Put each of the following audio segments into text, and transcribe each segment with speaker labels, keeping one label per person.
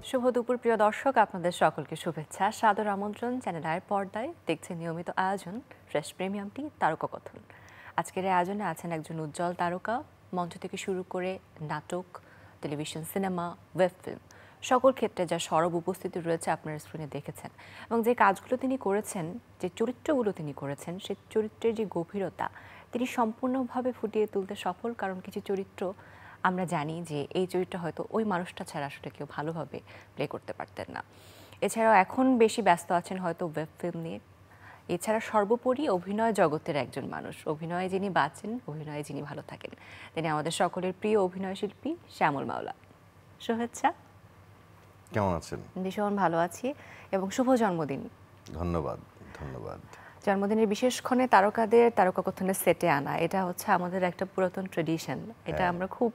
Speaker 1: শুভ দুপুর প্রিয় দর্শক, আপনাদের সকলকে শুভেচ্ছা, সাদর আমন্ত্রণ। চ্যানেল আয়ের পর্দায় দেখছেন নিয়মিত আয়োজন ফ্রেশ প্রিমিয়াম টি তারকা কথন। আজকের এই আয়োজনে আছেন একজন উজ্জ্বল তারকা। মঞ্চ থেকে শুরু করে নাটক, টেলিভিশন, সিনেমা, ওয়েব ফিল্ম সকল ক্ষেত্রে যা সরব উপস্থিতি রয়েছে আপনারা স্ক্রিনে দেখেছেন, এবং যে কাজগুলো তিনি করেছেন, যে চরিত্রগুলো তিনি করেছেন, সেই চরিত্রের যে গভীরতা তিনি সম্পূর্ণভাবে ফুটিয়ে তুলতে সফল। কারণ কিছু চরিত্র আমরা জানি যে এই চরিত্র হয়তো ওই মানুষটা ছাড়া আসলে কেউ ভালোভাবে প্লে করতে পারতেন না। এছাড়াও এখন বেশি ব্যস্ত আছেন হয়তো ওয়েব ফিল্ম নিয়ে। এছাড়া সর্বোপরি অভিনয় জগতের একজন মানুষ, অভিনয়ে যিনি বাঁচেন, অভিনয়ে যিনি ভালো থাকেন, তিনি আমাদের সকলের প্রিয় অভিনয় শিল্পী শ্যামল মাওলা। শুভেচ্ছা।
Speaker 2: কেমন আছেন?
Speaker 1: ভীষণ ভালো আছি এবং শুভ জন্মদিন।
Speaker 2: ধন্যবাদ ধন্যবাদ।
Speaker 1: জন্মদিনের বিশেষক্ষণে তারকাদের তারকা কথনের সেটে আনা, এটা হচ্ছে আমাদের একটা পুরাতন ট্রেডিশন। এটা আমরা খুব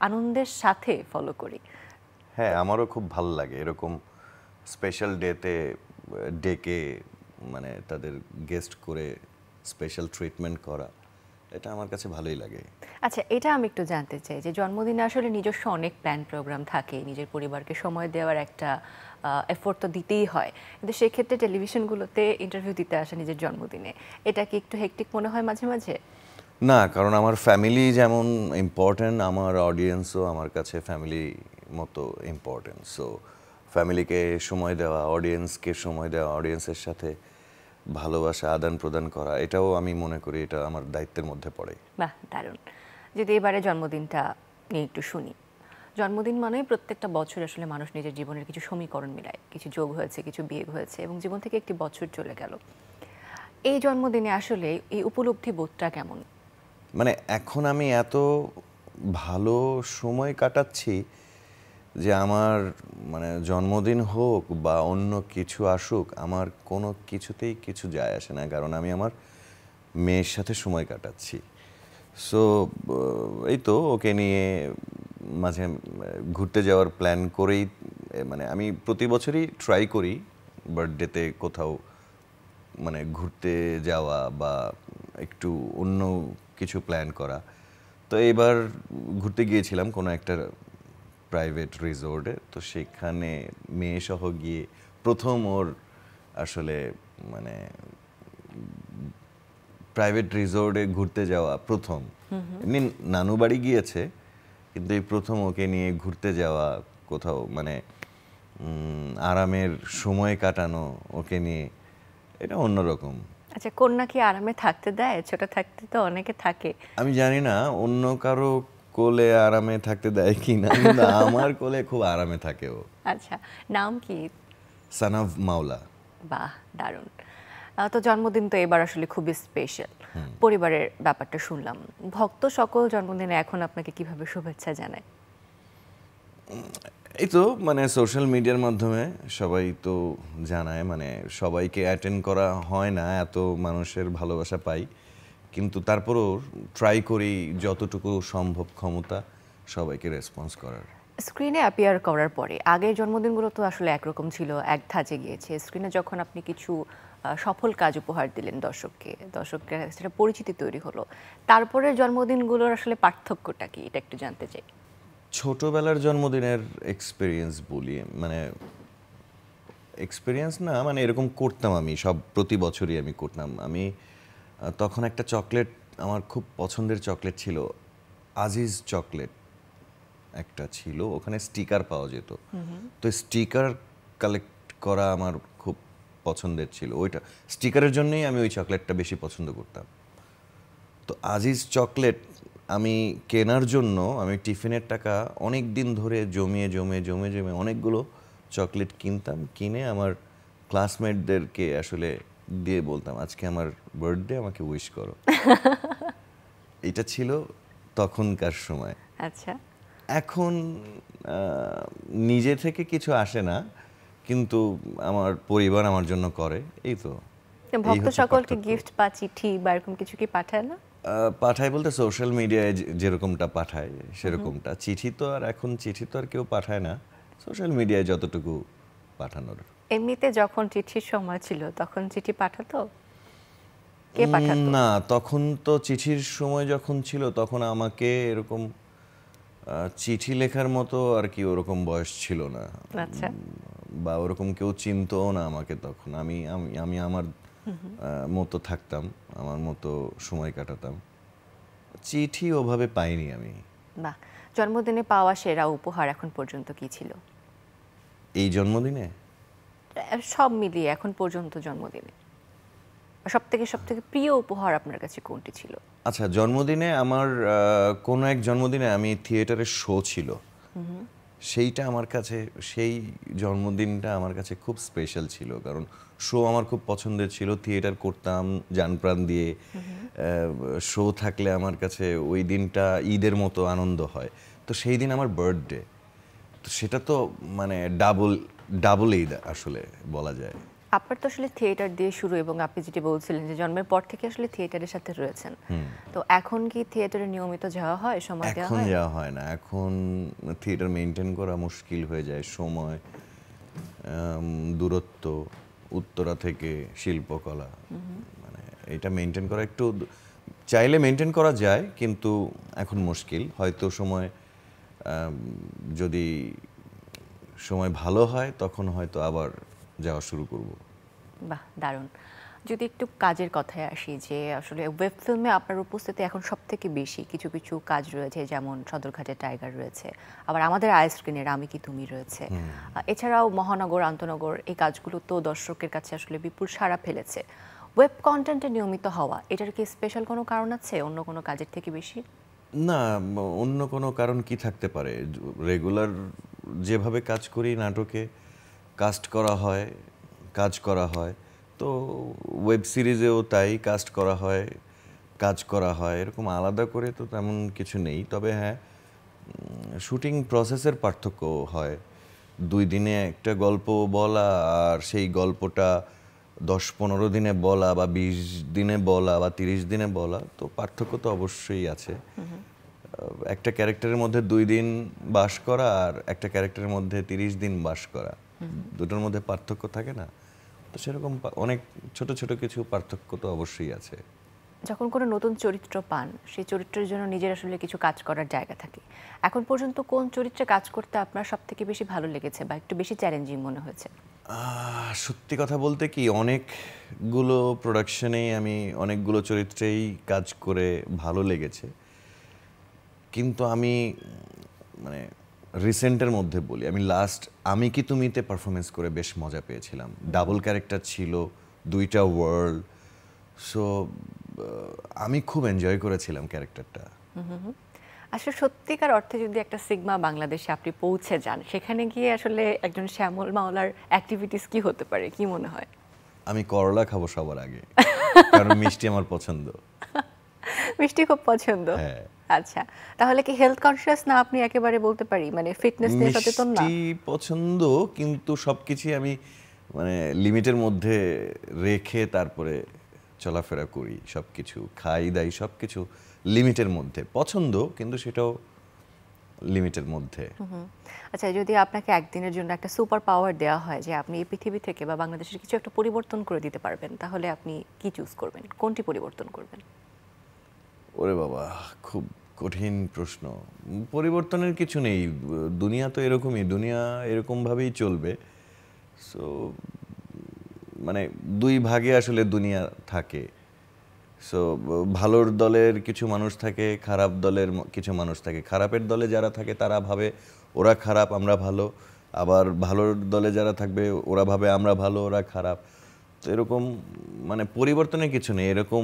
Speaker 1: আনন্দের সাথে ফলো করি।
Speaker 2: হ্যাঁ, আমারও খুব ভালো লাগে এরকম স্পেশাল ডেতে ডেকে মানে তাদের গেস্ট করে স্পেশাল ট্রিটমেন্ট করা, এটা আমার কাছে ভালোই লাগে।
Speaker 1: আচ্ছা, এটা আমি একটু জানতে চাই যে জন্মদিনে আসলে নিজস্ব অনেক প্ল্যান প্রোগ্রাম থাকে, নিজের পরিবারকে সময় দেওয়ার একটা এফোর্ট তো দিতেই হয়, কিন্তু সেক্ষেত্রে টেলিভিশনগুলোতে ইন্টারভিউ দিতে আসা নিজের জন্মদিনে, এটা কি একটু হেক্টিক মনে হয় মাঝে মাঝে?
Speaker 2: না, কারণ আমার ফ্যামিলি যেমন ইম্পর্ট্যান্ট, আমার অডিয়েন্সও আমার কাছে ফ্যামিলি মতো ইম্পর্ট্যান্ট। সো ফ্যামিলিকে সময় দেওয়া, অডিয়েন্সকে সময় দেওয়া, অডিয়েন্সের সাথে ভালোবাসা আদান প্রদান করা, এটাও আমি মনে করি এটা আমার দায়িত্বের মধ্যে পড়ে।
Speaker 1: বাহ, দারুণ। যদি এবারে জন্মদিনটা নিয়ে একটু শুনি। জন্মদিন মানে প্রত্যেকটা বছর আসলে মানুষ নিজের জীবনের কিছু সমীকরণ মিলায়, কিছু যোগ হয়েছে, কিছু বিয়োগ হয়েছে, এবং জীবন থেকে একটি বছর চলে গেল। এই জন্মদিনে আসলে এই উপলব্ধি বোধটা কেমন?
Speaker 2: মানে এখন আমি এত ভালো সময় কাটাচ্ছি যে আমার মানে জন্মদিন হোক বা অন্য কিছু আসুক, আমার কোনো কিছুতেই কিছু যায় আসে না, কারণ আমি আমার মেয়ের সাথে সময় কাটাচ্ছি। সো এই তো ওকে নিয়ে মাঝে ঘুরতে যাওয়ার প্ল্যান করেই, মানে আমি প্রতি বছরই ট্রাই করি বার্থডেতে কোথাও মানে ঘুরতে যাওয়া বা একটু অন্য কিছু প্ল্যান করা। তো এবার ঘুরতে গিয়েছিলাম কোনো একটা প্রাইভেট রিসোর্টে, তো সেখানে মেয়ে সহ গিয়ে প্রথম ওর আসলে মানে প্রাইভেট রিসোর্টে ঘুরতে যাওয়া প্রথম। এমনি নানু বাড়ি গিয়েছে, কিন্তু এই প্রথম ওকে নিয়ে ঘুরতে যাওয়া কোথাও, মানে আরামের সময় কাটানো ওকে নিয়ে, এটা অন্যরকম।
Speaker 1: আচ্ছা, কন্যা কি আরামে থাকতে দেয়? ছোট থাকতে তো অনেকে থাকে।
Speaker 2: আমি জানি না অন্য কারো কোলে আরামে থাকতে দেয় কি না, কিন্তু আমার কোলে খুব আরামে থাকে ও।
Speaker 1: আচ্ছা, নাম কি?
Speaker 2: সানাভ মাওলা।
Speaker 1: বাহ, দারুণ। তো জন্মদিন তো এবার আসলে খুবই স্পেশাল। পরিবারের ব্যাপারটা শুনলাম, ভক্ত সকল জন্মদিনে এখন আপনাকে কিভাবে শুভেচ্ছা জানায়?
Speaker 2: এই তো মানে সোশ্যাল মিডিয়ার মাধ্যমে সবাই তো জানায়, মানে সবাইকে অ্যাটেন্ড করা হয় না, এত মানুষের ভালোবাসা পাই, কিন্তু তারপরও ট্রাই করি যতটুকু সম্ভব ক্ষমতা সবাইকে রেসপন্স করার।
Speaker 1: স্ক্রিনে অ্যাপিয়ার করার পরে আগের জন্মদিনগুলো তো আসলে একরকম ছিল, এক ধাঁচে গিয়েছে। স্ক্রিনে যখন আপনি কিছু সফল কাজ উপহার দিলেন দর্শককে, দর্শকের সেটা পরিচিতি তৈরি হলো, তারপরের জন্মদিনগুলোর আসলে পার্থক্যটা কি, এটা একটু জানতে চাই।
Speaker 2: ছোটবেলার জন্মদিনের এক্সপিরিয়েন্স বলি, মানে এক্সপিরিয়েন্স না, মানে এরকম করতাম আমি সব, প্রতি বছরই আমি করতাম। আমি তখন একটা চকলেট, আমার খুব পছন্দের চকলেট ছিল, আজিজ চকলেট একটা ছিল, ওখানে স্টিকার পাওয়া যেত। তো স্টিকার কালেক্ট করা আমার খুব পছন্দের ছিল, ওইটা স্টিকারের জন্যই আমি ওই চকলেটটা বেশি পছন্দ করতাম। তো আজিজ চকলেট আমি কেনার জন্য আমি টিফিনের টাকা অনেক দিন ধরে জমিয়ে জমে জমে জমে অনেকগুলো চকলেট কিনতাম, কিনে আমার ক্লাসমেটদেরকে আসলে দিয়ে বলতাম আজকে আমার বার্থডে, আমাকে উইশ করো। এটা ছিল তখনকার সময়।
Speaker 1: আচ্ছা,
Speaker 2: এখন নিজে থেকে কিছু আসে না, কিন্তু আমার পরিবার আমার জন্য করে, এই তো।
Speaker 1: ভক্ত সকলকে গিফট বা চিঠি বা এরকম কিছু কি পাঠায় না?
Speaker 2: পাঠায় বলতে সোশ্যাল মিডিয়ায় যেরকমটা পাঠায় সেরকমটা, চিঠি তো আর এখন চিঠি তো আর কেউ পাঠায় না, সোশ্যাল মিডিয়ায় যতটুকু পাঠানোর।
Speaker 1: এমনিতে যখন চিঠির সময় ছিল তখন চিঠি পাঠাতো? কে পাঠাতো?
Speaker 2: না, তখন তো চিঠির সময় যখন ছিল তখন আমাকে এরকম চিঠি লেখার মতো আর কি ওরকম বয়স ছিল না,
Speaker 1: আচ্ছা।
Speaker 2: বা ওরকম কেউ চিনতও না আমাকে তখন। আমি আমি আমি আমার মতো থাকতাম, আমার মতো সময় কাটাতাম। চিঠি ওভাবে পাইনি আমি।
Speaker 1: বাহ, জন্মদিনে পাওয়া সেরা উপহার এখন পর্যন্ত কি ছিল?
Speaker 2: এই জন্মদিনে
Speaker 1: সব মিলিয়ে এখন পর্যন্ত জন্মদিনে সব থেকে প্রিয় উপহার আপনার কাছে কোনটি ছিল?
Speaker 2: আচ্ছা, জন্মদিনে আমার কোনো এক জন্মদিনে আমি থিয়েটারের শো ছিল, সেইটা আমার কাছে, সেই জন্মদিনটা আমার কাছে খুব স্পেশাল ছিল। কারণ শো আমার খুব পছন্দের ছিল, থিয়েটার করতাম জানপ্রাণ দিয়ে। শো থাকলে আমার কাছে ওই দিনটা ঈদের মতো আনন্দ হয়। তো সেই দিন আমার বার্থডে, তো সেটা তো মানে ডাবল ডাবল ঈদ আসলে বলা যায়।
Speaker 1: আপনার তো আসলে থিয়েটার দিয়ে শুরু, এবং আপনি যেটি বলছিলেন যে জন্মের পর থেকে আসলে থিয়েটারের সাথে রয়েছেন। তো এখন কি থিয়েটারে নিয়মিত যাওয়া হয়, সময় দেওয়া
Speaker 2: এখন
Speaker 1: হয়?
Speaker 2: যাওয়া হয় না, এখন থিয়েটার মেনটেন করা মুশকিল হয়ে যায়। সময়, দূরত্ব, উত্তরা থেকে শিল্পকলা, মানে এটা মেনটেন করা একটু চাইলে মেনটেন করা যায়, কিন্তু এখন মুশকিল। হয়তো সময়, যদি সময় ভালো হয় তখন হয়তো আবার যাওয়া শুরু করব।
Speaker 1: বাহ, দারুণ। যদি একটু কাজের কথায় আসি, যে আসলে ওয়েব ফিল্মে আপনার উপস্থিতি এখন সব থেকে বেশি। কিছু কিছু কাজ রয়েছে, যেমন সদরঘাটের টাইগার রয়েছে, আবার আমাদের আই স্ক্রিনের আমি কি তুমি রয়েছে। এছাড়াও মহানগর, আন্তনগর, এই কাজগুলো তো দর্শকের কাছে আসলে বিপুল সাড়া ফেলেছে। ওয়েব কন্টেন্টে নিয়মিত হওয়া, এটার কি স্পেশাল কোনো কারণ আছে অন্য কোনো কাজের থেকে বেশি?
Speaker 2: না, অন্য কোনো কারণ কি থাকতে পারে? রেগুলার যেভাবে কাজ করি, নাটকে কাস্ট করা হয়, কাজ করা হয়, তো ওয়েব সিরিজেও তাই কাস্ট করা হয়, কাজ করা হয়। এরকম আলাদা করে তো তেমন কিছু নেই। তবে হ্যাঁ, শুটিং প্রসেসের পার্থক্য হয়। 2 দিনে একটা গল্প বলা আর সেই গল্পটা 10-15 দিনে বলা, বা 20 দিনে বলা, বা 30 দিনে বলা, তো পার্থক্য তো অবশ্যই আছে। একটা ক্যারেক্টারের মধ্যে 2 দিন বাস করা আর একটা ক্যারেক্টারের মধ্যে 30 দিন বাস করা, দুটোর মধ্যে পার্থক্য থাকে না? তো সেরকম অনেক ছোট ছোট কিছু পার্থক্য তো অবশ্যই আছে।
Speaker 1: যখন কোনো নতুন চরিত্র পান, সেই চরিত্রের জন্য নিজের আসলে কিছু কাজ করার জায়গা থাকে। এখন পর্যন্ত কোন চরিত্রে কাজ করতে আপনার সব থেকে বেশি ভালো লেগেছে বা একটু বেশি চ্যালেঞ্জিং মনে হয়েছে?
Speaker 2: সত্যি কথা বলতে কি, অনেকগুলো প্রোডাকশনেই আমি অনেকগুলো চরিত্রেই কাজ করে ভালো লেগেছে, কিন্তু আমি মানে রিসেন্টের মধ্যে বলি, আমি লাস্ট আমি কি তুমিতে পারফরমেন্স করে বেশ মজা পেয়েছিলাম। ডাবল ক্যারেক্টার ছিল, 2টা ওয়ার্ল্ড। সো আমি খুব এনজয় করেছিলাম ক্যারেক্টারটা।
Speaker 1: আসলে সত্যিকার অর্থে যদি একটা সিগমা বাংলাদেশে আপনি পৌঁছে যান, সেখানে গিয়ে আসলে একজন শ্যামল মাওলার অ্যাক্টিভিটিস কি হতে পারে, কি মনে হয়?
Speaker 2: আমি করলা খাবো সবার আগে, কারণ মিষ্টি আমার পছন্দ।
Speaker 1: মিষ্টি খুব পছন্দ।
Speaker 2: হ্যাঁ,
Speaker 1: আচ্ছা, তাহলে কি হেলথ কনসিয়াস না আপনি, একেবারে বলতে পারি মানে ফিটনেস নিয়ে সচেতন না?
Speaker 2: মিষ্টি পছন্দ, কিন্তু সবকিছুই আমি মানে লিমিটের মধ্যে রেখে তারপরে চলাফেরা করি। সবকিছু খাই দাই, সবকিছু লিমিটের মধ্যে। পছন্দ, কিন্তু সেটাও লিমিটের মধ্যে।
Speaker 1: আচ্ছা, যদি আপনাকে একদিনের জন্য একটা সুপার পাওয়ার দেওয়া হয় যে আপনি এই পৃথিবী থেকে বা বাংলাদেশের কিছু একটা পরিবর্তন করে দিতে পারবেন, তাহলে আপনি কি চুজ করবেন, কোনটি পরিবর্তন করবেন?
Speaker 2: ওরে বাবা, খুব কঠিন প্রশ্ন। পরিবর্তনের কিছু নেই, দুনিয়া তো এরকমই, দুনিয়া এরকমভাবেই চলবে। সো মানে 2 ভাগে আসলে দুনিয়া থাকে। সো ভালোর দলের কিছু মানুষ থাকে, খারাপ দলের কিছু মানুষ থাকে। খারাপের দলে যারা থাকে তারা ভাবে ওরা খারাপ, আমরা ভালো। আবার ভালোর দলে যারা থাকবে ওরা ভাবে আমরা ভালো, ওরা খারাপ। তো এরকম মানে পরিবর্তনের কিছু নেই, এরকম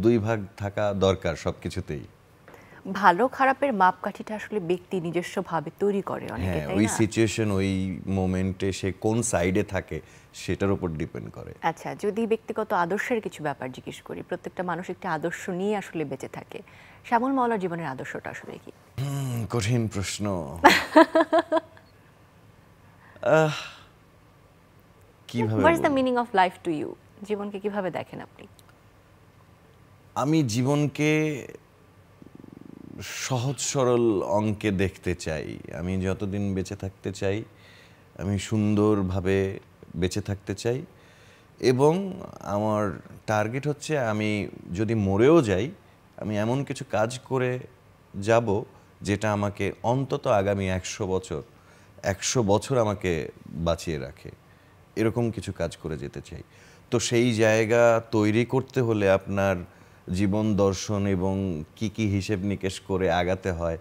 Speaker 2: 2 ভাগ থাকা দরকার সব কিছুতেই।
Speaker 1: ভালো খারাপের মাপকাঠিটা আসলে ব্যক্তি নিজস্বভাবে তৈরি করে অনেকে,
Speaker 2: হ্যাঁ,
Speaker 1: তাই
Speaker 2: ওই
Speaker 1: না?
Speaker 2: সিচুয়েশন, ওই মোমেন্টে সে কোন সাইডে থাকে সেটার উপর ডিপেন্ড করে।
Speaker 1: আচ্ছা, যদি ব্যক্তিগত আদর্শের কিছু ব্যাপার জিজ্ঞেস করি, প্রত্যেকটা মানুষ একটি আদর্শ নিয়ে আসলে বেঁচে থাকে। শ্যামল মাওলার জীবনের আদর্শটা আসলে কি?
Speaker 2: কঠিন প্রশ্ন। কিভাবে
Speaker 1: হোয়াট ইজ দ্য
Speaker 2: বলবো?
Speaker 1: Meaning of life to you? জীবনকে কিভাবে দেখেন আপনি?
Speaker 2: আমি জীবনকে সহজ সরল অঙ্কে দেখতে চাই। আমি যতদিন বেঁচে থাকতে চাই, আমি সুন্দরভাবে বেঁচে থাকতে চাই, এবং আমার টার্গেট হচ্ছে আমি যদি মরেও যাই, আমি এমন কিছু কাজ করে যাব যেটা আমাকে অন্তত আগামী 100 বছর আমাকে বাঁচিয়ে রাখে, এরকম কিছু কাজ করে যেতে চাই। তো সেই জায়গা তৈরি করতে হলে আপনার জীবন দর্শন এবং কি কি হিসেব নিকেশ করে আগাতে হয়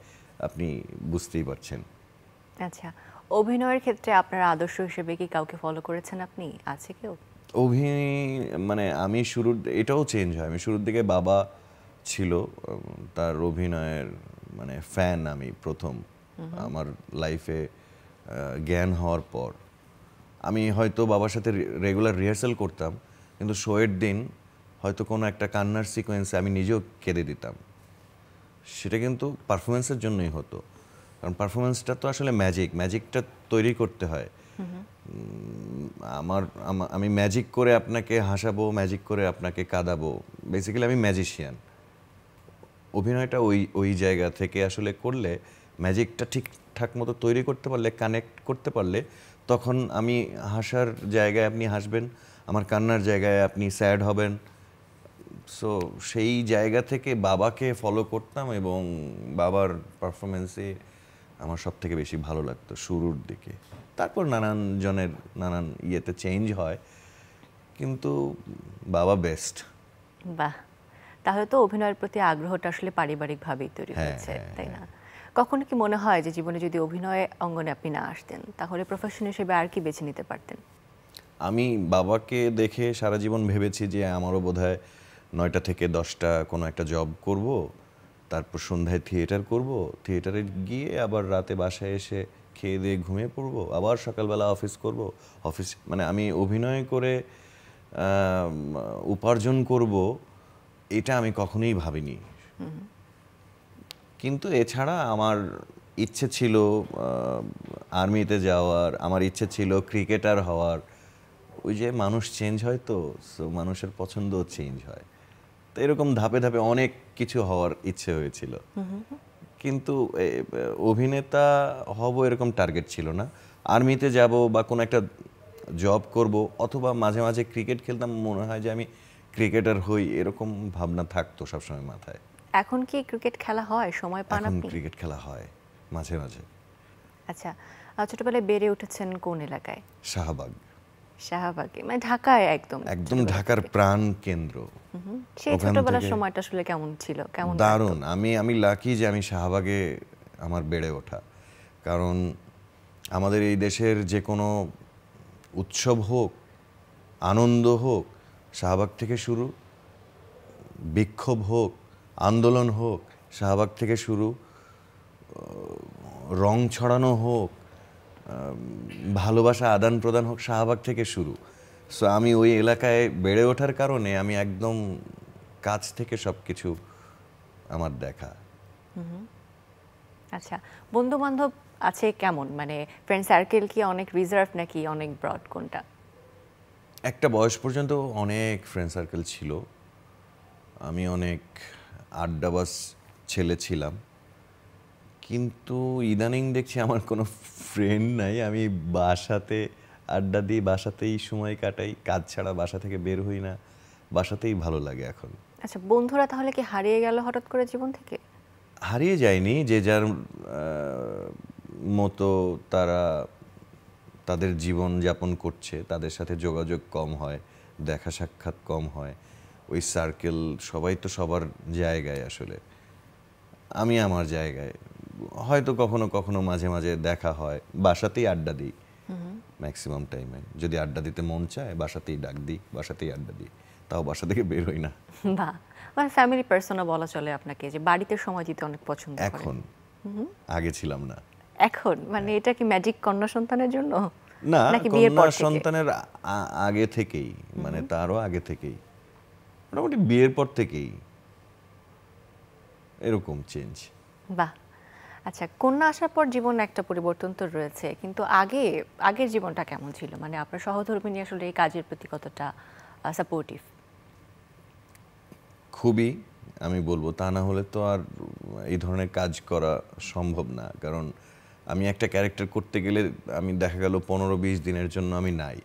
Speaker 2: আপনি বুঝতেই পারছেন।
Speaker 1: আচ্ছা, অভিনয়ের ক্ষেত্রে আপনার আদর্শ হিসেবে কি কাউকে ফলো করেছেন আপনি? আছে কেউ?
Speaker 2: মানে আমি এটাও চেঞ্জ হয়। আমি শুরুর দিকে বাবা ছিল, তার অভিনয়ের মানে ফ্যান আমি প্রথম আমার লাইফে জ্ঞান হওয়ার পর। আমি হয়তো বাবার সাথে রেগুলার রিহার্সাল করতাম, কিন্তু শোয়ের দিন হয়তো কোনো একটা কান্নার সিকোয়েন্সে আমি নিজেও কেঁদে দিতাম। সেটা কিন্তু পারফরমেন্সের জন্যই হতো, কারণ পারফরমেন্সটা তো আসলে ম্যাজিকটা তৈরি করতে হয়। আমি ম্যাজিক করে আপনাকে হাসাবো, ম্যাজিক করে আপনাকে কাঁদাবো, বেসিক্যালি আমি ম্যাজিশিয়ান। অভিনয়টা ওই জায়গা থেকে আসলে করলে, ম্যাজিকটা ঠিকঠাক মতো তৈরি করতে পারলে, কানেক্ট করতে পারলে, তখন আমি হাসার জায়গায় আপনি হাসবেন, আমার কান্নার জায়গায় আপনি স্যাড হবেন। সো সেই জায়গা থেকে বাবাকে ফলো করতাম এবং বাবার পারফরমেন্সে আমার সব থেকে বেশি ভালো লাগতো শুরুর দিকে। তারপর নানান জনের নানান ইয়েতে চেঞ্জ হয়, কিন্তু বাবা বেস্ট।
Speaker 1: বাহ! তাহলে তো অভিনয়ের প্রতি আগ্রহটা আসলে পারিবারিকভাবেই তৈরি হয়েছে, তাই না?
Speaker 2: হ্যাঁ।
Speaker 1: কখনো কি মনে হয় যে জীবনে যদি অভিনয় অঙ্গনে আপনি না আসতেন, তাহলে প্রফেশন হিসেবে আর কি বেছে নিতে পারতেন?
Speaker 2: আমি বাবাকে দেখে সারা জীবন ভেবেছি যে আমারও বোধহয় 9টা থেকে 10টা কোনো একটা জব করব, তারপর সন্ধ্যায় থিয়েটার করব, থিয়েটারে গিয়ে আবার রাতে বাসায় এসে খেয়ে দিয়ে ঘুমিয়ে পড়বো, আবার সকালবেলা অফিস করব। মানে আমি অভিনয় করে উপার্জন করব, এটা আমি কখনোই ভাবিনি। কিন্তু এছাড়া আমার ইচ্ছে ছিল আর্মিতে যাওয়ার, আমার ইচ্ছে ছিল ক্রিকেটার হওয়ার। ওই যে মানুষ চেঞ্জ হয়, তো সো মানুষের পছন্দও চেঞ্জ হয়, তো এরকম ধাপে ধাপে অনেক কিছু হওয়ার ইচ্ছে হয়েছিল। কিন্তু অভিনেতা হব এরকম টার্গেট ছিল না। আর্মিতে যাব বা কোনো একটা জব করব, অথবা মাঝে মাঝে ক্রিকেট খেলতাম, মনে হয় যে আমি ক্রিকেটার হই, এরকম ভাবনা থাকতো সবসময় মাথায়।
Speaker 1: এখন কি ক্রিকেট খেলা হয়? সময় পান
Speaker 2: এখন
Speaker 1: আপনি?
Speaker 2: ক্রিকেট খেলা হয় মাঝে মাঝে।
Speaker 1: আচ্ছা, ছোটবেলায় বেড়ে উঠেছেন কোন এলাকায়?
Speaker 2: শাহবাগ।
Speaker 1: শাহবাগে, মানে ঢাকায় একদম?
Speaker 2: একদম
Speaker 1: ছোটবেলা
Speaker 2: ঢাকার
Speaker 1: থেকে?
Speaker 2: প্রাণ কেন্দ্র।
Speaker 1: সেই
Speaker 2: ওখান
Speaker 1: ছোটবেলার
Speaker 2: থেকে
Speaker 1: সময়টা আসলে কেমন ছিল? কেমন
Speaker 2: দারুণ।
Speaker 1: কাটতো?
Speaker 2: আমি লাকি যে আমি শাহবাগে আমার বেড়ে ওঠা, কারণ আমাদের এই দেশের যে কোনো উৎসব হোক, আনন্দ হোক, শাহবাগ থেকে শুরু, বিক্ষোভ হোক, আন্দোলন হোক, শাহবাগ থেকে শুরু, রং ছড়ানো হোক, ভালোবাসা আদান প্রদান হোক, শাহবাগ থেকে শুরু। সো আমি ওই এলাকায় বেড়ে ওঠার কারণে আমি একদম কাছ থেকে সব কিছু আমার দেখা।
Speaker 1: আচ্ছা, বন্ধু বান্ধব আছে কেমন? মানে ফ্রেন্ড সার্কেল কি অনেক রিজার্ভ নাকি অনেক ব্রড, কোনটা?
Speaker 2: একটা বয়স পর্যন্ত অনেক ফ্রেন্ড সার্কেল ছিল, আমি অনেক আড্ডাবাজ ছেলে ছিলাম, কিন্তু ইদানিং দেখছি আমার কোনো ফ্রেন্ড নাই। আমি বাসাতে আড্ডা দিই, বাসাতেই সময় কাটাই, কাজ ছাড়া বাসা থেকে বের হই না, বাসাতেই ভালো লাগে এখন।
Speaker 1: আচ্ছা, বন্ধুরা তাহলে কি হারিয়ে গেল হঠাৎ করে জীবন থেকে?
Speaker 2: হারিয়ে যায়নি, যে যার মতো তারা তাদের জীবন যাপন করছে, তাদের সাথে যোগাযোগ কম হয়, দেখা সাক্ষাৎ কম হয়, ওই সার্কেল সবাই তো সবার জায়গায়, আসলে আমি আমার জায়গায়। হয়তো কখনো কখনো মাঝে মাঝে দেখা হয়, বাসাতেই আড্ডা দিই ম্যাক্সিমাম টাইমে। যদি আড্ডা দিতে মন চায় বাসাতেই ডাক দিই, বাসাতেই আড্ডা দিই, তাও বাসা থেকে বের হই না।
Speaker 1: বাহ! মানে ফ্যামিলি পারসনও বলা চলে আপনাকে, যে বাড়িতে সময় দিতে অনেক পছন্দ করেন।
Speaker 2: এখন, আগে ছিলাম না।
Speaker 1: এখন মানে এটা কি ম্যাজিক কন্যা সন্তানের জন্য?
Speaker 2: না,
Speaker 1: নাকি বিয়ের
Speaker 2: কন্যা
Speaker 1: পর থেকে?
Speaker 2: সন্তানের আগে থেকেই, মানে তারও আগে থেকেই, মোটামুটি বিয়ের পর থেকেই এরকম চেঞ্জ।
Speaker 1: বাহ! আচ্ছা, কন্যা আসার পর জীবনে একটা পরিবর্তন তো রয়েছে, কিন্তু আগের জীবনটা কেমন ছিল? মানে আপনার সহধর্মিণী আসলে এই কাজের প্রতি কতটা সাপোর্টিভ?
Speaker 2: খুবই, আমি বলবো, তা না হলে তো আর এই ধরনের কাজ করা সম্ভব না। কারণ আমি একটা ক্যারেক্টার করতে গেলে আমি দেখা গেল 15-20 দিনের জন্য আমি নাই,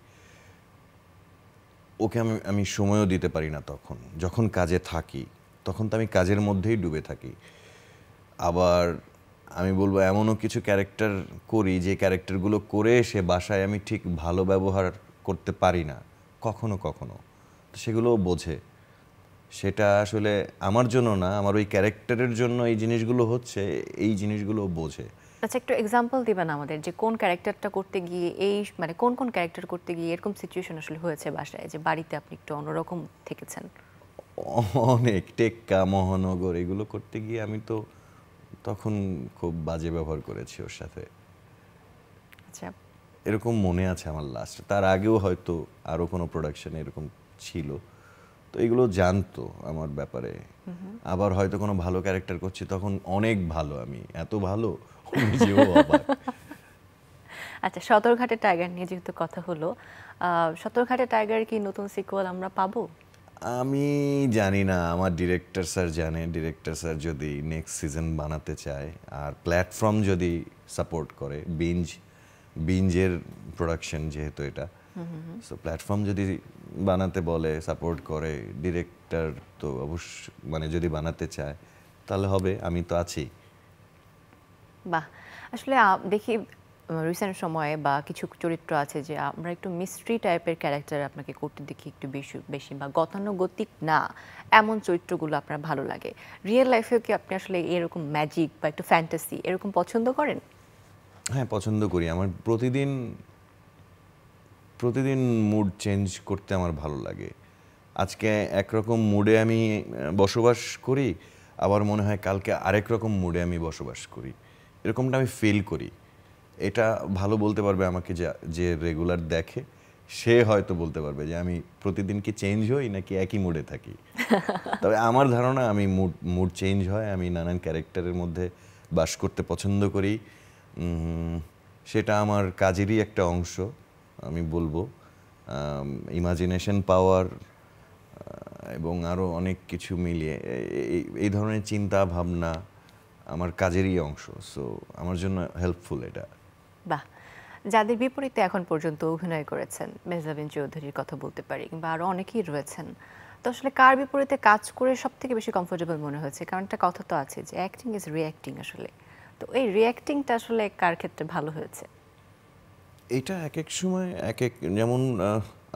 Speaker 2: ওকে আমি সময়ও দিতে পারি না। তখন যখন কাজে থাকি তখন তো আমি কাজের মধ্যেই ডুবে থাকি। আবার আমি বলবো এমনও কিছু ক্যারেক্টার করি যে ক্যারেক্টারগুলো করে এসে বাসায় আমি ঠিক ভালো ব্যবহার করতে পারি না কখনো কখনো, তো সেগুলোও বোঝে। সেটা আসলে আমার জন্য না, আমার ওই ক্যারেক্টারের জন্য এই জিনিসগুলো হচ্ছে, এই জিনিসগুলো বোঝে।
Speaker 1: আচ্ছা, একটু এক্সাম্পল দিবেন আমাদের যে কোন ক্যারেক্টারটা করতে গিয়ে এই মানে কোন কোন ক্যারেক্টার করতে গিয়ে এরকম সিচুয়েশন আসলে হয়েছে বাসায় যে বাড়িতে আপনি একটু অন্যরকম থেকেছেন?
Speaker 2: অনেক টেক্কা, মহানগর এগুলো করতে গিয়ে আমি তো তখন খুব বাজে ব্যবহার করেছি ওর সাথে।
Speaker 1: আচ্ছা।
Speaker 2: এরকম মনে আছে আমার লাস্ট, তার আগেও হয়তো আরও কোনো প্রোডাকশন এরকম ছিল, তো এগুলো জানতো আমার ব্যাপারে। আবার হয়তো কোনো ভালো ক্যারেক্টার করছি, তখন অনেক ভালো, আমি এত ভালো নিজেও অবাক।
Speaker 1: আচ্ছা, সদরঘাটে টাইগার নিয়ে যেহেতু কথা হলো, সদরঘাটে টাইগার কি নতুন সিকুয়াল আমরা পাবো?
Speaker 2: আমি জানি না, আমার ডিরেক্টর স্যার জানে। ডিরেক্টর স্যার যদি নেক্সট সিজন বানাতে চায় আর প্ল্যাটফর্ম যদি সাপোর্ট করে, বিঞ্জের প্রোডাকশন যেহেতু এটা, সো প্ল্যাটফর্ম যদি বানাতে বলে, সাপোর্ট করে, ডিরেক্টর তো অবশ্য মানে যদি বানাতে চায় তাহলে হবে, আমি তো আছি।
Speaker 1: বাহ, আসলে দেখি রিসেন্ট সময়ে বা কিছু চরিত্র আছে যে আমরা একটু মিস্ট্রি টাইপের ক্যারেক্টার আপনাকে করতে দেখি একটু বেশি বেশি বা গতানুগতিক না এমন চরিত্রগুলো আপনার ভালো লাগে। রিয়েল লাইফেও কি আপনি আসলে এরকম ম্যাজিক বা একটু ফ্যান্টাসি এরকম পছন্দ করেন?
Speaker 2: হ্যাঁ, পছন্দ করি। আমার প্রতিদিন প্রতিদিন মুড চেঞ্জ করতে আমার ভালো লাগে। আজকে একরকম মুডে আমি বসবাস করি, আবার মনে হয় কালকে আরেক রকম মুডে আমি বসবাস করি, এরকমটা আমি ফিল করি। এটা ভালো বলতে পারবে আমাকে, যে রেগুলার দেখে সে হয়তো বলতে পারবে যে আমি প্রতিদিন কি চেঞ্জ হই নাকি একই মুডে থাকি। তবে আমার ধারণা আমি মুড চেঞ্জ হয়, আমি নানান ক্যারেক্টারের মধ্যে বাস করতে পছন্দ করি। সেটা আমার কাজেরই একটা অংশ আমি বলবো। ইমাজিনেশন পাওয়ার এবং আরও অনেক কিছু মিলিয়ে এই ধরনের চিন্তা ভাবনা আমার কাজেরই অংশ, সো আমার জন্য হেল্পফুল এটা।
Speaker 1: বাহ, যাদের বিপরীতে এখন পর্যন্ত অভিনয় করেছেন, মেহজাবিন চৌধুরীর কথা বলতে পারি, কিংবা আরও অনেকেই রয়েছেন, তো আসলে কার বিপরীতে কাজ করে সব থেকে বেশি কমফোর্টেবল মনে হয়েছে? কারণ একটা কথা তো আছে যে অ্যাক্টিং ইজ রিঅ্যাক্টিং আসলে, তো এই রিঅ্যাক্টিংটা আসলে কার ক্ষেত্রে ভালো হয়েছে?
Speaker 2: এটা এক এক সময় এক এক, যেমন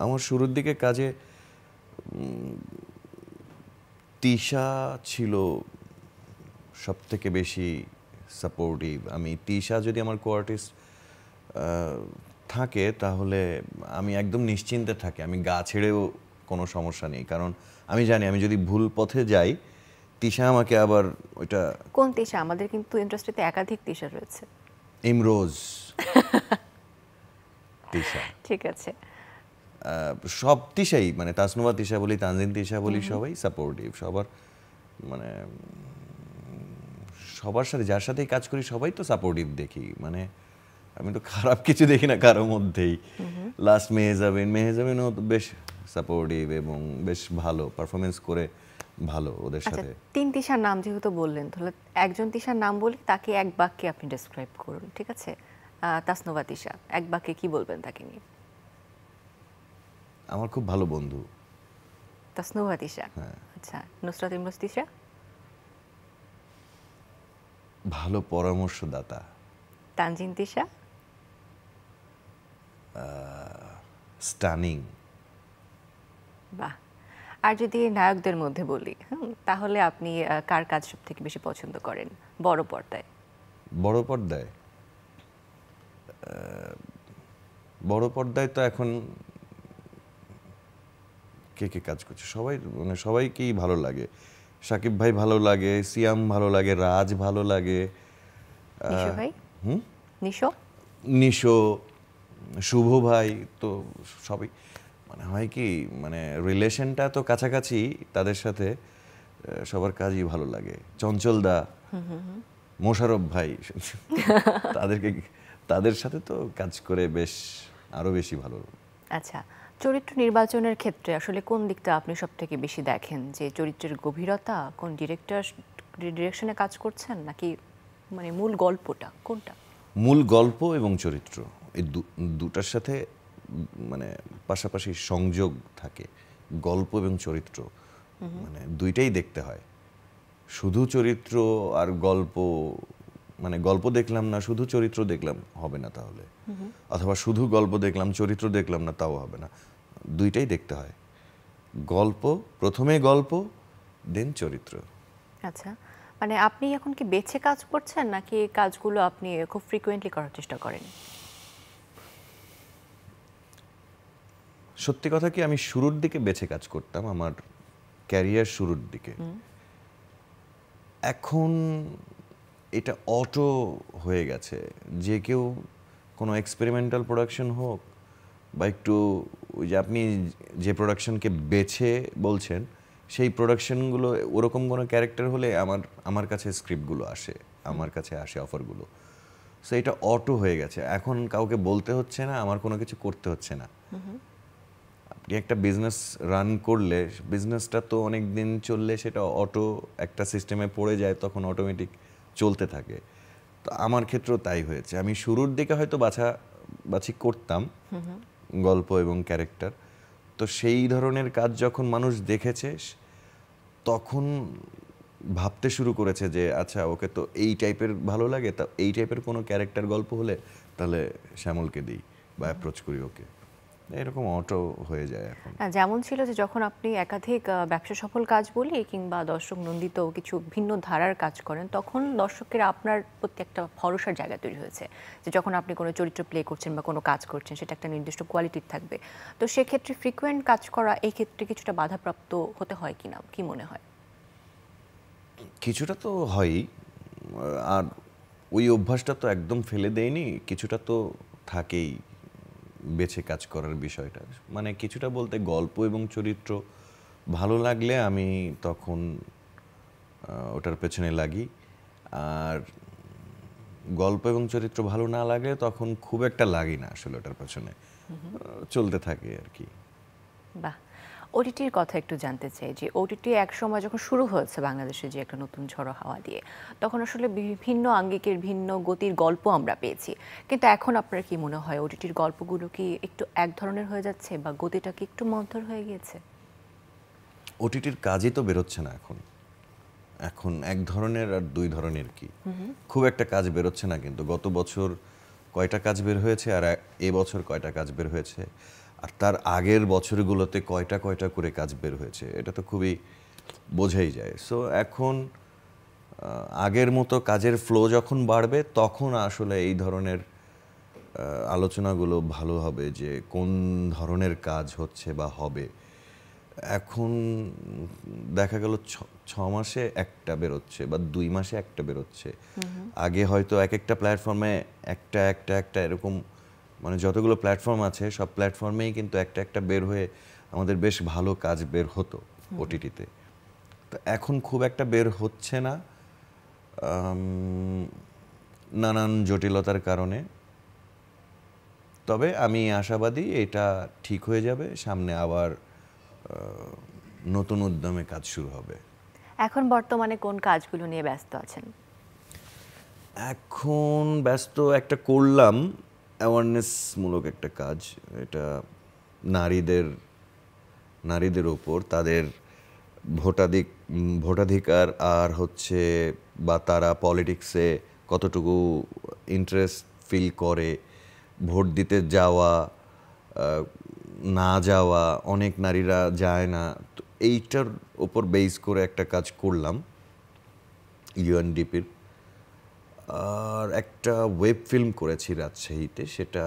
Speaker 2: আমার শুরুর দিকে কাজে তিশা ছিল সব থেকে বেশি সাপোর্টিভ। আমি তিশা যদি আমার কোয়ার্টিস্ট থাকে তাহলে আমি একদম নিশ্চিন্তে থাকি, আমি গা ছেড়েও কোনো সমস্যা নেই, কারণ আমি জানি আমি যদি ভুল পথে যাই তিশা আমাকে আবার ওইটা।
Speaker 1: কোন তিশা? আমাদের কিন্তু ইন্ডাস্ট্রিতে একাধিক তিশা রয়েছে।
Speaker 2: ইমরোজ তিশা,
Speaker 1: ঠিক আছে।
Speaker 2: সব তিশাই, মানে তাসনুভা তিশা বলি, তানজিন তিশা বলি, সবাই সাপোর্টিভ। সবার মানে সবার সাথে যার সাথেই কাজ করি সবাই তো সাপোর্টিভ দেখি, মানে আমি তো খারাপ কিছু দেখি না কারোর মধ্যেই। লাস্ট মেহেজাবিনও তো বেশ সাপোর্টিভ এবং বেশ ভালো পারফরমেন্স করে, ভালো ওদের
Speaker 1: আচ্ছা,
Speaker 2: সাথে।
Speaker 1: তিন তিশার নাম যেহেতু বললেন, তাহলে একজন তিশার নাম বলি, তাকে এক বাক্যে আপনি ডেসক্রাইব করুন, ঠিক আছে? তাসনুভা তিশা, এক বাক্যে কি বলবেন তাকে নিয়ে?
Speaker 2: আমার খুব ভালো বন্ধু।
Speaker 1: তাসনুভা তিশা।
Speaker 2: হ্যাঁ।
Speaker 1: আচ্ছা, নুসরাত ইমরোজ তিশা?
Speaker 2: ভালো পরামর্শদাতা।
Speaker 1: তানজিন তিশা?
Speaker 2: স্টানিং।
Speaker 1: বাহ। আর যদি নায়কদের মধ্যে বলি, তাহলে আপনি কার কাজ সব থেকে বেশি পছন্দ করেন বড় পর্দায়?
Speaker 2: বড় পর্দায় বড় পর্দায় তো এখন কে কে কাজ করছে, সবাই মানে সবাইকেই ভালো লাগে। সাকিব ভাই ভালো লাগে, সিয়াম ভালো লাগে, রাজ ভালো লাগে,
Speaker 1: নিশো ভাই? নিশো?
Speaker 2: নিশো, শুভ ভাই, তো সবই মানে হয় কি, মানে রিলেশনটা তো কাছাকাছি তাদের সাথে, সবার কাজই ভালো লাগে। চঞ্চল দা, মোশাররফ ভাই, তাদেরকে, তাদের সাথে তো কাজ করে বেশ আরো বেশি ভালো।
Speaker 1: আচ্ছা, চরিত্র নির্বাচনের ক্ষেত্রে আসলে কোন দিকটা আপনি সব থেকে বেশি দেখেন? যে চরিত্রের গভীরতা, কোন ডিরেকশনে কাজ করছেন, নাকি মানে মূল গল্পটা কোনটা?
Speaker 2: মূল গল্প এবং চরিত্র, এই দুটার সাথে মানে পাশাপাশি সংযোগ থাকে। গল্প এবং চরিত্র মানে দুইটাই দেখতে হয়। শুধু চরিত্র আর গল্প মানে গল্প দেখলাম না, শুধু চরিত্র দেখলাম, হবে না তাহলে। অথবা শুধু গল্প দেখলাম, চরিত্র দেখলাম না, তাও হবে না। দুইটাই দেখতে হয়। গল্প, প্রথমে গল্প, দেন চরিত্র।
Speaker 1: আচ্ছা, মানে আপনি এখন কি বেছে কাজ করছেন নাকি এই কাজগুলো আপনি খুব ফ্রিকোয়েন্টলি করার চেষ্টা করেন?
Speaker 2: সত্যি কথা কি, আমি শুরুর দিকে বেছে কাজ করতাম, আমার ক্যারিয়ার শুরুর দিকে। এখন এটা অটো হয়ে গেছে। যে কেউ কোনো এক্সপেরিমেন্টাল প্রোডাকশন হোক বা একটু ওই যে আপনি যে প্রোডাকশনকে বেছে বলছেন, সেই প্রোডাকশনগুলো ওরকম কোনো ক্যারেক্টার হলে আমার কাছে স্ক্রিপ্টগুলো আসে, আমার কাছে আসে অফারগুলো। সো এটা অটো হয়ে গেছে, এখন কাউকে বলতে হচ্ছে না, আমার কোনো কিছু করতে হচ্ছে না। আপনি একটা বিজনেস রান করলে, বিজনেসটা তো অনেক দিন চললে সেটা অটো একটা সিস্টেমে পড়ে যায়, তখন অটোমেটিক চলতে থাকে। তো আমার ক্ষেত্রেও তাই হয়েছে। আমি শুরুর দিকে হয়তো বাছাবাছি করতাম গল্প এবং ক্যারেক্টার, তো সেই ধরনের কাজ যখন মানুষ দেখেছে তখন ভাবতে শুরু করেছে যে আচ্ছা, ওকে তো এই টাইপের ভালো লাগে, তা এই টাইপের কোনো ক্যারেক্টার গল্প হলে তাহলে শ্যামলকে দিই বা অ্যাপ্রোচ করি ওকে। এরকম অটো হয়ে যায় এখন।
Speaker 1: যেমন ছিল যে যখন আপনি একাধিক ব্যবসা সফল কাজ বলি কিংবা দর্শক নন্দিত কিছু ভিন্ন ধারার কাজ করেন, তখন দর্শকেরা আপনার প্রতি একটা ভরসার জায়গা তৈরি হয়েছে যে যখন আপনি কোনো চরিত্র প্লে করছেন বা কোনো কাজ করছেন সেটা একটা নির্দিষ্ট কোয়ালিটির থাকবে। তো সেক্ষেত্রে ফ্রিকোয়েন্ট কাজ করা এই ক্ষেত্রে কিছুটা বাধাপ্রাপ্ত হতে হয় কিনা, কি মনে হয়?
Speaker 2: কিছুটা তো হয়ই, আর ওই অভ্যাসটা তো একদম ফেলে দেয়নি, কিছুটা তো থাকেই বেছে কাজ করার বিষয়টা। মানে কিছুটা বলতে গল্প এবং চরিত্র ভালো লাগলে আমি তখন ওটার পেছনে লাগি, আর গল্প এবং চরিত্র ভালো না লাগলে তখন খুব একটা লাগি না আসলে ওটার পেছনে, চলতে থাকে আর কি।
Speaker 1: বাহ, ওটিটির কথা একটু জানতে চাই যে ওটিটি এক সময় যখন শুরু হয়েছে বাংলাদেশে যে একটা নতুন ঝড়ো হাওয়া দিয়ে, তখন আসলে বিভিন্ন আঙ্গিকের ভিন্ন গতির গল্প আমরা পেয়েছি, কিন্তু এখন আপনার কি মনে হয় ওটিটির গল্পগুলো কি একটু এক ধরনের হয়ে যাচ্ছে বা গতিটা কি একটু মন্থর হয়ে গিয়েছে?
Speaker 2: ওটিটির কাজই তো বেরোচ্ছে না এখন। এখন এক ধরনের আর দুই ধরনের কি, খুব একটা কাজ বেরোচ্ছে না। কিন্তু গত বছর কয়টা কাজ বের হয়েছে আর এবছর কয়টা কাজ বের হয়েছে, আর তার আগের বছরগুলোতে কয়টা কয়টা করে কাজ বের হয়েছে, এটা তো খুবই বোঝাই যায়। সো এখন আগের মতো কাজের ফ্লো যখন বাড়বে তখন আসলে এই ধরনের আলোচনাগুলো ভালো হবে যে কোন ধরনের কাজ হচ্ছে বা হবে। এখন দেখা গেল 6 মাসে একটা বেরোচ্ছে বা 2 মাসে একটা বেরোচ্ছে। আগে হয়তো এক একটা প্ল্যাটফর্মে একটা একটা একটা এরকম, মানে যতগুলো প্ল্যাটফর্ম আছে সব প্ল্যাটফর্মেই কিন্তু একটা একটা বের হয়ে আমাদের বেশ ভালো কাজ বের হতো ওটিটিতে। তো এখন খুব একটা বের হচ্ছে না, নানান জটিলতার কারণে। তবে আমি আশাবাদী এটা ঠিক হয়ে যাবে, সামনে আবার নতুন উদ্যমে কাজ শুরু হবে।
Speaker 1: এখন বর্তমানে কোন কাজগুলো নিয়ে ব্যস্ত আছেন?
Speaker 2: এখন ব্যস্ত একটা করলাম, অ্যাওয়ারনেসমূলক একটা কাজ। এটা নারীদের ওপর তাদের ভোটাধিকার আর হচ্ছে বা তারা পলিটিক্সে কতটুকু ইন্টারেস্ট ফিল করে, ভোট দিতে যাওয়া না যাওয়া, অনেক নারীরা যায় না। তো এইটার ওপর বেস করে একটা কাজ করলাম ইউএনডিপির। আর একটা ওয়েব ফিল্ম করেছি রাজশাহীতে, সেটা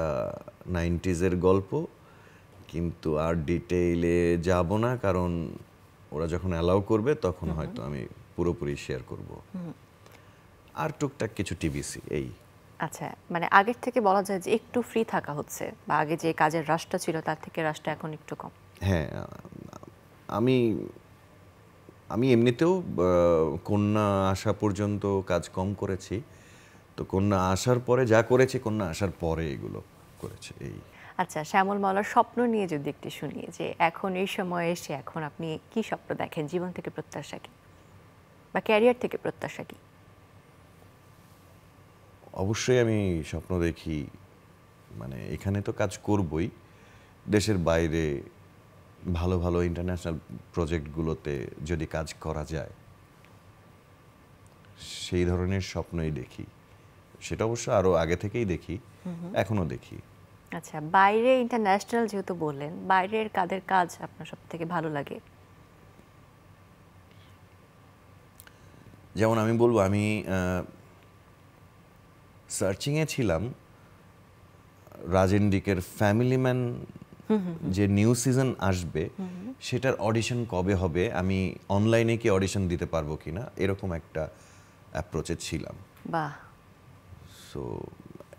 Speaker 2: 90s গল্প, কিন্তু আর ডিটেইলে যাব না, কারণ ওরা যখন অ্যালাউ করবে তখন হয়তো আমি পুরোপুরি শেয়ার করব। আর টুকটাক কিছু টিভিসি এই।
Speaker 1: আচ্ছা, মানে আগের থেকে বলা যায় যে একটু ফ্রি থাকা হচ্ছে, বা আগে যে কাজের রাশটা ছিল তার থেকে রাশটা এখন একটু কম।
Speaker 2: হ্যাঁ, আমি আমি এমনিতেও কন্যা আসা পর্যন্ত কাজ কম করেছি, তো কন্যা আসার পরে যা করেছি, কন্যা আসার পরে এগুলো করেছি এই।
Speaker 1: আচ্ছা, শ্যামল মাওলার স্বপ্ন নিয়ে যদি একটু শুনি যে এখন এই সময়ে এসে এখন আপনি কি স্বপ্ন দেখেন, জীবন থেকে প্রত্যাশা কি বা ক্যারিয়ার থেকে প্রত্যাশা কি?
Speaker 2: অবশ্যই আমি স্বপ্ন দেখি, মানে এখানে তো কাজ করবই, দেশের বাইরে ভালো ভালো ইন্টারন্যাশনাল প্রজেক্টগুলোতে যদি কাজ করা যায়, সেই ধরনের স্বপ্নই দেখি। সেটা অবশ্য আরো আগে থেকেই দেখি, এখনো দেখি।
Speaker 1: আচ্ছা, বাইরে ইন্টারন্যাশনাল যেহেতু বললেন, বাইরের কাদের কাজ আপনার সব থেকে ভালো লাগে?
Speaker 2: যেমন আমি বলবো, আমি সার্চিংয়ে ছিলাম রাজেন্দ্রিকের ফ্যামিলি ম্যান যে নিউ সিজন আসবে সেটার অডিশন কবে হবে, আমি অনলাইনে কি অডিশন দিতে পারবো কিনা, এরকম একটা অ্যাপ্রোচে ছিলাম।
Speaker 1: বাহ।
Speaker 2: সো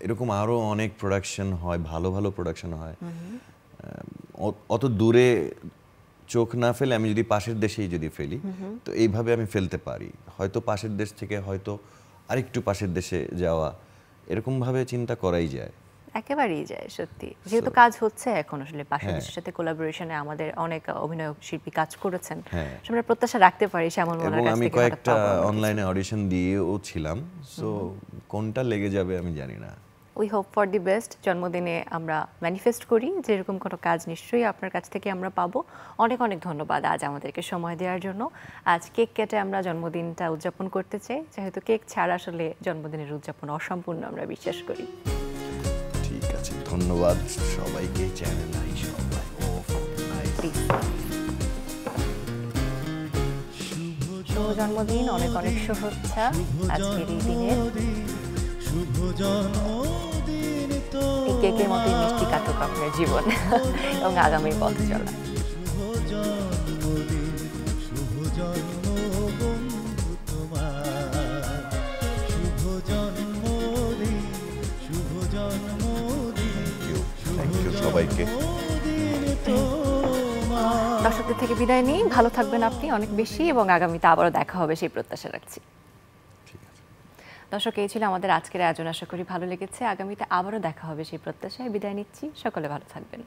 Speaker 2: এরকম আরো অনেক প্রোডাকশন হয়, ভালো ভালো প্রোডাকশন হয়। অত দূরে চোখ না ফেলে আমি যদি পাশের দেশেই যদি ফেলি, তো এইভাবে আমি ফেলতে পারি। হয়তো পাশের দেশ থেকে হয়তো আরেকটু পাশের দেশে যাওয়া, এরকম ভাবে চিন্তা করাই যায়।
Speaker 1: একেবারেই যায় সত্যি, যেহেতু কাজ হচ্ছে এখন আসলে পাশের দেশের সাথে কোলাবোরেশনে আমাদের অনেক অভিনয় শিল্পী কাজ করেছেন, আমরা প্রত্যাশা রাখতে পারি শ্যামল মোল্লার কাছ থেকে।
Speaker 2: আমি কয়েকটা অনলাইনে অডিশন দিয়েও ছিলাম, সো কোনটা লেগে যাবে আমি জানি না।
Speaker 1: We hope for the best. জন্মদিনে আমরা ম্যানিফেস্ট করি যে এরকম কোনো কাজ নিশ্চয়ই আপনার কাছ থেকে আমরা পাবো। অনেক অনেক ধন্যবাদ আজ আমাদেরকে সময় দেওয়ার জন্য। আজ কেক কেটে আমরা জন্মদিনটা উদযাপন করতে চাই, যেহেতু কেক ছাড়া আসলে জন্মদিনের উদযাপন অসম্পূর্ণ আমরা বিশ্বাস করি।
Speaker 2: ঠিক আছে, ধন্যবাদ সবাইকে, চ্যানেল আই সবাই।
Speaker 1: শুভ জন্মদিন, অনেক অনেক শুভেচ্ছা আজকের এই দিনে। এই কেকের মতোই মিষ্টি কাটুক আপনার জীবন এবং আগামীর পথ চলা।
Speaker 2: সবাইকে
Speaker 1: দর্শকদের থেকে বিদায় নিই, ভালো থাকবেন আপনি অনেক বেশি, এবং আগামীতে আবারও দেখা হবে সেই প্রত্যাশা রাখছি। দর্শক, এই ছিল আমাদের আজকের আয়োজন, আশা করি ভালো লেগেছে। আগামীতে আবারও দেখা হবে সেই প্রত্যাশায় বিদায় নিচ্ছি, সকলে ভালো থাকবেন।